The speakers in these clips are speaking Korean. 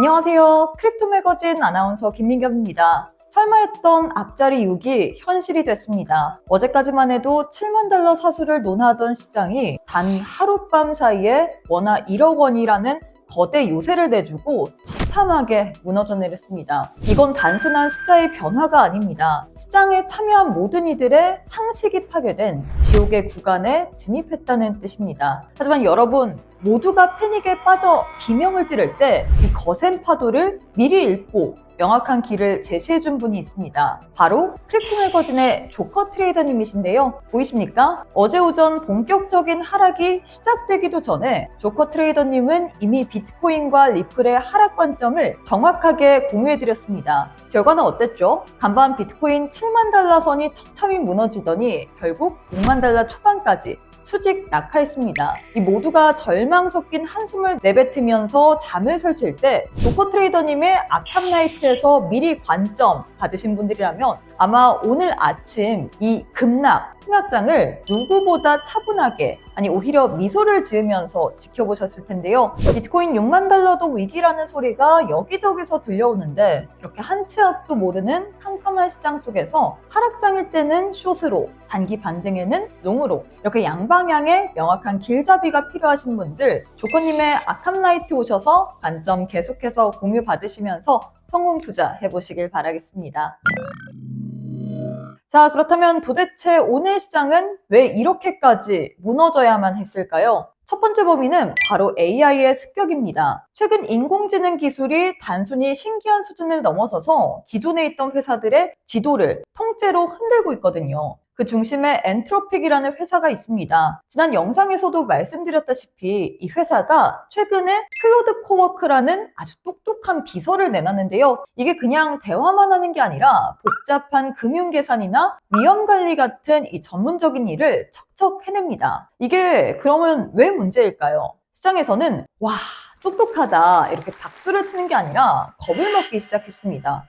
안녕하세요. 크립토 매거진 아나운서 김민경입니다. 설마 했던 앞자리 6이 현실이 됐습니다. 어제까지만 해도 7만 달러 사수를 논하던 시장이 단 하룻밤 사이에 워낙 1억 원이라는 거대 요새를 내주고 처참하게 무너져 내렸습니다. 이건 단순한 숫자의 변화가 아닙니다. 시장에 참여한 모든 이들의 상식이 파괴된 지옥의 구간에 진입했다는 뜻입니다. 하지만 여러분, 모두가 패닉에 빠져 비명을 지를 때 이 거센 파도를 미리 읽고 명확한 길을 제시해준 분이 있습니다. 바로 크립토 매거진의 조커 트레이더님이신데요. 보이십니까? 어제 오전 본격적인 하락이 시작되기도 전에 조커 트레이더님은 이미 비트코인과 리플의 하락 관점을 정확하게 공유해드렸습니다. 결과는 어땠죠? 간밤 비트코인 7만 달러 선이 처참히 무너지더니 결국 6만 달러 초반까지 수직 낙하했습니다. 이 모두가 절망 섞인 한숨을 내뱉으면서 잠을 설칠 때 조커 트레이더님의 아캄나이트에서 미리 관점 받으신 분들이라면 아마 오늘 아침 이 급락 폭락장을 누구보다 차분하게, 아니 오히려 미소를 지으면서 지켜보셨을 텐데요. 비트코인 6만 달러도 위기라는 소리가 여기저기서 들려오는데 이렇게 한 치 앞도 모르는 캄캄한 시장 속에서 하락장일 때는 숏으로, 단기 반등에는 롱으로 이렇게 양방향의 명확한 길잡이가 필요하신 분들, 조커님의 아캄라이트 오셔서 관점 계속해서 공유 받으시면서 성공 투자 해보시길 바라겠습니다. 자, 그렇다면 도대체 오늘 시장은 왜 이렇게까지 무너져야만 했을까요? 첫 번째 범위는 바로 AI의 습격입니다. 최근 인공지능 기술이 단순히 신기한 수준을 넘어서서 기존에 있던 회사들의 지도를 통째로 흔들고 있거든요. 그 중심에 엔트로픽이라는 회사가 있습니다. 지난 영상에서도 말씀드렸다시피 이 회사가 최근에 클로드 코워크라는 아주 똑똑한 비서를 내놨는데요. 이게 그냥 대화만 하는 게 아니라 복잡한 금융계산이나 위험관리 같은 이 전문적인 일을 척척 해냅니다. 이게 그러면 왜 문제일까요? 시장에서는 와, 똑똑하다 이렇게 박수를 치는 게 아니라 겁을 먹기 시작했습니다.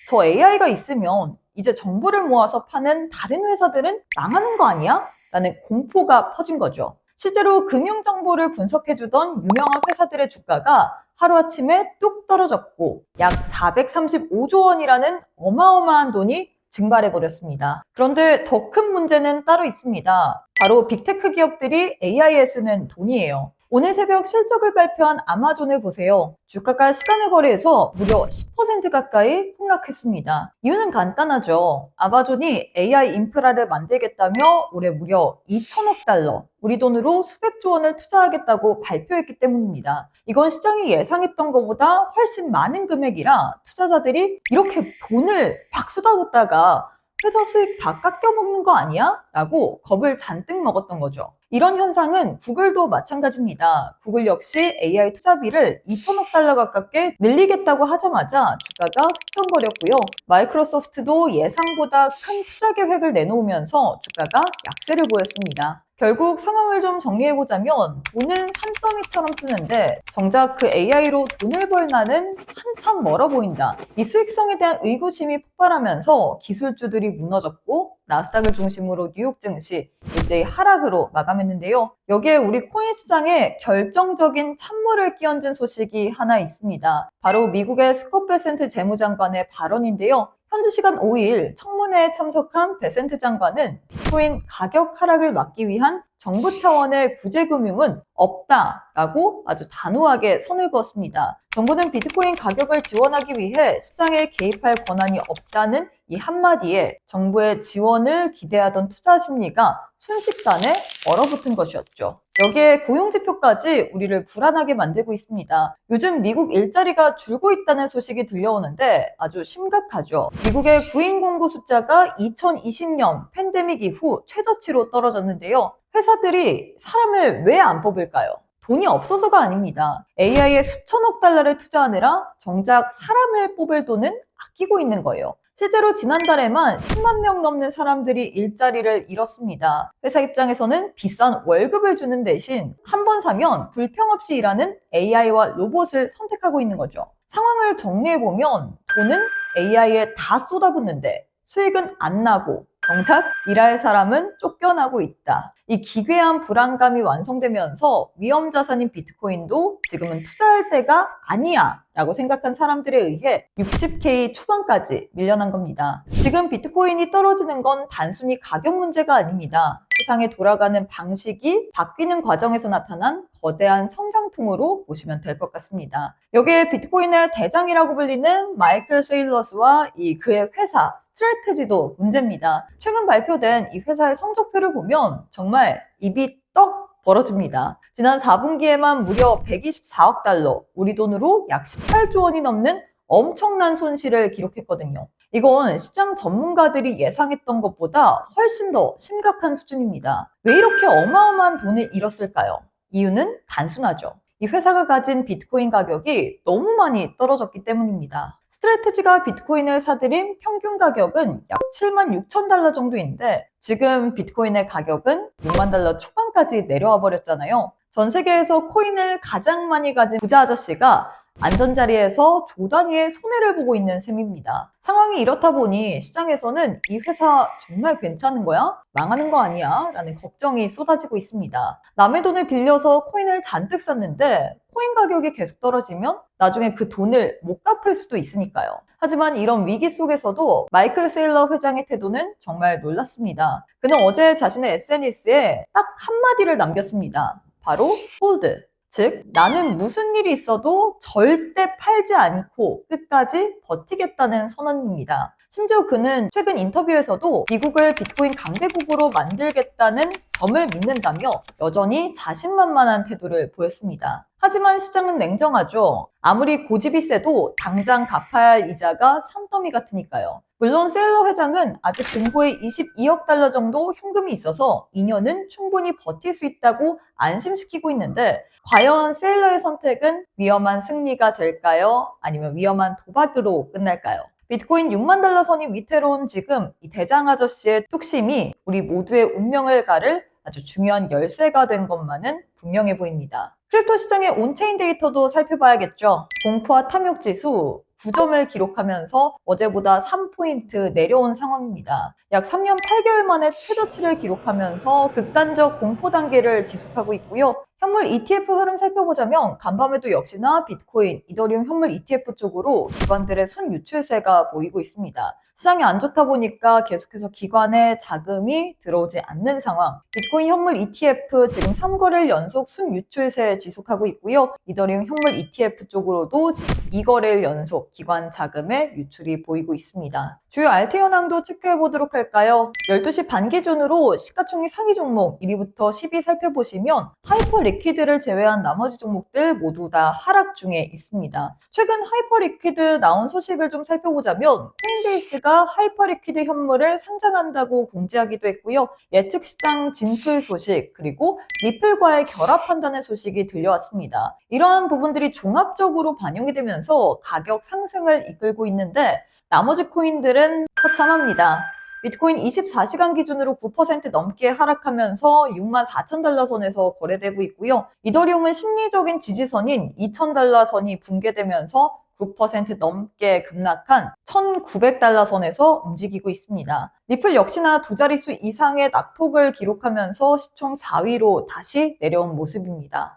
저 AI가 있으면 이제 정보를 모아서 파는 다른 회사들은 망하는 거 아니야? 라는 공포가 퍼진 거죠. 실제로 금융정보를 분석해주던 유명한 회사들의 주가가 하루아침에 뚝 떨어졌고 약 435조 원이라는 어마어마한 돈이 증발해버렸습니다. 그런데 더 큰 문제는 따로 있습니다. 바로 빅테크 기업들이 AI에 쓰는 돈이에요. 오늘 새벽 실적을 발표한 아마존을 보세요. 주가가 시간의 거래에서 무려 10% 가까이 폭락했습니다. 이유는 간단하죠. 아마존이 AI 인프라를 만들겠다며 올해 무려 2천억 달러, 우리 돈으로 수백조 원을 투자하겠다고 발표했기 때문입니다. 이건 시장이 예상했던 것보다 훨씬 많은 금액이라 투자자들이 이렇게 돈을 박수다뒀다가 회사 수익 다 깎여먹는 거 아니야? 라고 겁을 잔뜩 먹었던 거죠. 이런 현상은 구글도 마찬가지입니다. 구글 역시 AI 투자비를 2천억 달러 가깝게 늘리겠다고 하자마자 주가가 휘청거렸고요. 마이크로소프트도 예상보다 큰 투자 계획을 내놓으면서 주가가 약세를 보였습니다. 결국 상황을 좀 정리해보자면 돈은 산더미처럼 쓰는데 정작 그 AI로 돈을 벌 날은 한참 멀어 보인다. 이 수익성에 대한 의구심이 폭발하면서 기술주들이 무너졌고 나스닥을 중심으로 뉴욕 증시 일제히 하락으로 마감했는데요. 여기에 우리 코인 시장에 결정적인 찬물을 끼얹은 소식이 하나 있습니다. 바로 미국의 스콧 베센트 재무장관의 발언인데요. 현지 시간 5일 청문회에 참석한 베센트 장관은 비트코인 가격 하락을 막기 위한 정부 차원의 구제금융은 없다라고 아주 단호하게 선을 그었습니다. 정부는 비트코인 가격을 지원하기 위해 시장에 개입할 권한이 없다는 이 한마디에 정부의 지원을 기대하던 투자 심리가 순식간에 얼어붙은 것이었죠. 여기에 고용지표까지 우리를 불안하게 만들고 있습니다. 요즘 미국 일자리가 줄고 있다는 소식이 들려오는데 아주 심각하죠. 미국의 구인 공고 숫자가 2020년 팬데믹 이후 최저치로 떨어졌는데요. 회사들이 사람을 왜 안 뽑을까요? 돈이 없어서가 아닙니다. AI에 수천억 달러를 투자하느라 정작 사람을 뽑을 돈은 아끼고 있는 거예요. 실제로 지난달에만 10만 명 넘는 사람들이 일자리를 잃었습니다. 회사 입장에서는 비싼 월급을 주는 대신 한 번 사면 불평 없이 일하는 AI와 로봇을 선택하고 있는 거죠. 상황을 정리해보면 돈은 AI에 다 쏟아붓는데 수익은 안 나고 정작 일할 사람은 쫓겨나고 있다. 이 기괴한 불안감이 완성되면서 위험 자산인 비트코인도 지금은 투자할 때가 아니야 라고 생각한 사람들에 의해 60K 초반까지 밀려난 겁니다. 지금 비트코인이 떨어지는 건 단순히 가격 문제가 아닙니다. 세상에 돌아가는 방식이 바뀌는 과정에서 나타난 거대한 성장통으로 보시면 될 것 같습니다. 여기에 비트코인의 대장이라고 불리는 마이클 세일러스와 그의 회사 스트래테지도 문제입니다. 최근 발표된 이 회사의 성적표를 보면 정말 입이 떡 벌어집니다. 지난 4분기에만 무려 124억 달러, 우리 돈으로 약 18조 원이 넘는 엄청난 손실을 기록했거든요. 이건 시장 전문가들이 예상했던 것보다 훨씬 더 심각한 수준입니다. 왜 이렇게 어마어마한 돈을 잃었을까요? 이유는 단순하죠. 이 회사가 가진 비트코인 가격이 너무 많이 떨어졌기 때문입니다. 스트래테지가 비트코인을 사들인 평균 가격은 약 7만 6천 달러 정도인데 지금 비트코인의 가격은 6만 달러 초반까지 내려와 버렸잖아요. 전 세계에서 코인을 가장 많이 가진 부자 아저씨가 안전자리에서 조 단위의 손해를 보고 있는 셈입니다. 상황이 이렇다 보니 시장에서는 이 회사 정말 괜찮은 거야? 망하는 거 아니야? 라는 걱정이 쏟아지고 있습니다. 남의 돈을 빌려서 코인을 잔뜩 샀는데 코인 가격이 계속 떨어지면 나중에 그 돈을 못 갚을 수도 있으니까요. 하지만 이런 위기 속에서도 마이클 세일러 회장의 태도는 정말 놀랐습니다. 그는 어제 자신의 SNS에 딱 한마디를 남겼습니다. 바로 홀드. 즉, 나는 무슨 일이 있어도 절대 팔지 않고 끝까지 버티겠다는 선언입니다. 심지어 그는 최근 인터뷰에서도 미국을 비트코인 강대국으로 만들겠다는 점을 믿는다며 여전히 자신만만한 태도를 보였습니다. 하지만 시장은 냉정하죠. 아무리 고집이 세도 당장 갚아야 할 이자가 산더미 같으니까요. 물론 세일러 회장은 아직 금고에 22억 달러 정도 현금이 있어서 2년은 충분히 버틸 수 있다고 안심시키고 있는데 과연 세일러의 선택은 위험한 승리가 될까요? 아니면 위험한 도박으로 끝날까요? 비트코인 6만 달러 선이 위태로운 지금 이 대장 아저씨의 뚝심이 우리 모두의 운명을 가를 아주 중요한 열쇠가 된 것만은 분명해 보입니다. 크립토 시장의 온체인 데이터도 살펴봐야겠죠. 공포와 탐욕 지수 9점을 기록하면서 어제보다 3포인트 내려온 상황입니다. 약 3년 8개월 만에 최저치를 기록하면서 극단적 공포 단계를 지속하고 있고요. 현물 ETF 흐름 살펴보자면 간밤에도 역시나 비트코인, 이더리움 현물 ETF 쪽으로 기관들의 순유출세가 보이고 있습니다. 시장이 안 좋다 보니까 계속해서 기관에 자금이 들어오지 않는 상황. 비트코인 현물 ETF 지금 3거래일 연속 순유출세 지속하고 있고요. 이더리움 현물 ETF 쪽으로도 지금 2거래일 연속 기관 자금의 유출이 보이고 있습니다. 주요 알트 현황도 체크해 보도록 할까요? 12시 반 기준으로 시가총액 상위 종목 1위부터 10위 살펴보시면 하이퍼 리퀴드를 제외한 나머지 종목들 모두 다 하락 중에 있습니다. 최근 하이퍼 리퀴드 나온 소식을 좀 살펴보자면 코인베이스가 하이퍼 리퀴드 현물을 상장한다고 공지하기도 했고요. 예측 시장 진출 소식 그리고 리플과의 결합한다는 소식이 들려왔습니다. 이러한 부분들이 종합적으로 반영이 되면서 가격 상승을 이끌고 있는데 나머지 코인들은 처참합니다. 비트코인 24시간 기준으로 9% 넘게 하락하면서 6만 4천 달러 선에서 거래되고 있고요. 이더리움은 심리적인 지지선인 2천 달러 선이 붕괴되면서 9% 넘게 급락한 1,900달러 선에서 움직이고 있습니다. 리플 역시나 두 자릿수 이상의 낙폭을 기록하면서 시총 4위로 다시 내려온 모습입니다.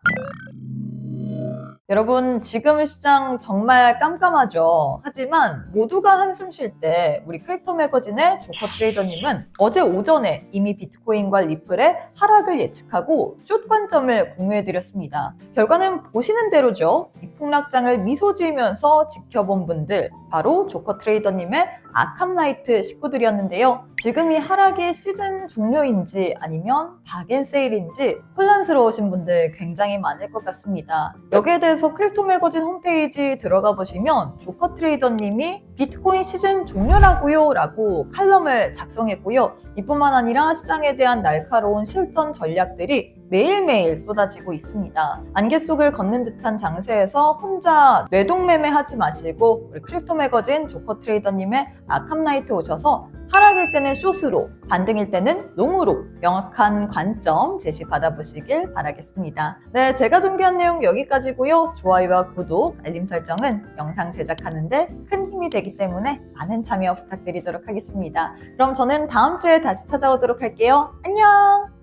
여러분, 지금 시장 정말 깜깜하죠. 하지만 모두가 한숨 쉴 때 우리 크립토 매거진의 조커 트레이더님은 어제 오전에 이미 비트코인과 리플의 하락을 예측하고 숏 관점을 공유해드렸습니다. 결과는 보시는 대로죠. 이 폭락장을 미소 지으면서 지켜본 분들, 바로 조커 트레이더님의 아캄나이트 식구들이었는데요. 지금 이 하락의 시즌 종료인지 아니면 박앤세일인지 혼란스러우신 분들 굉장히 많을 것 같습니다. 여기에 대해서 크립토 매거진 홈페이지 들어가 보시면 조커 트레이더님이 비트코인 시즌 종료라고요 라고 칼럼을 작성했고요. 이뿐만 아니라 시장에 대한 날카로운 실전 전략들이 매일매일 쏟아지고 있습니다. 안개 속을 걷는 듯한 장세에서 혼자 뇌동매매하지 마시고 우리 크립토 매거진 조커 트레이더님의 아캄나이트 오셔서 하락일 때는 숏으로, 반등일 때는 롱으로 명확한 관점 제시 받아보시길 바라겠습니다. 네, 제가 준비한 내용 여기까지고요. 좋아요와 구독, 알림 설정은 영상 제작하는데 큰 힘이 되기 때문에 많은 참여 부탁드리도록 하겠습니다. 그럼 저는 다음 주에 다시 찾아오도록 할게요. 안녕!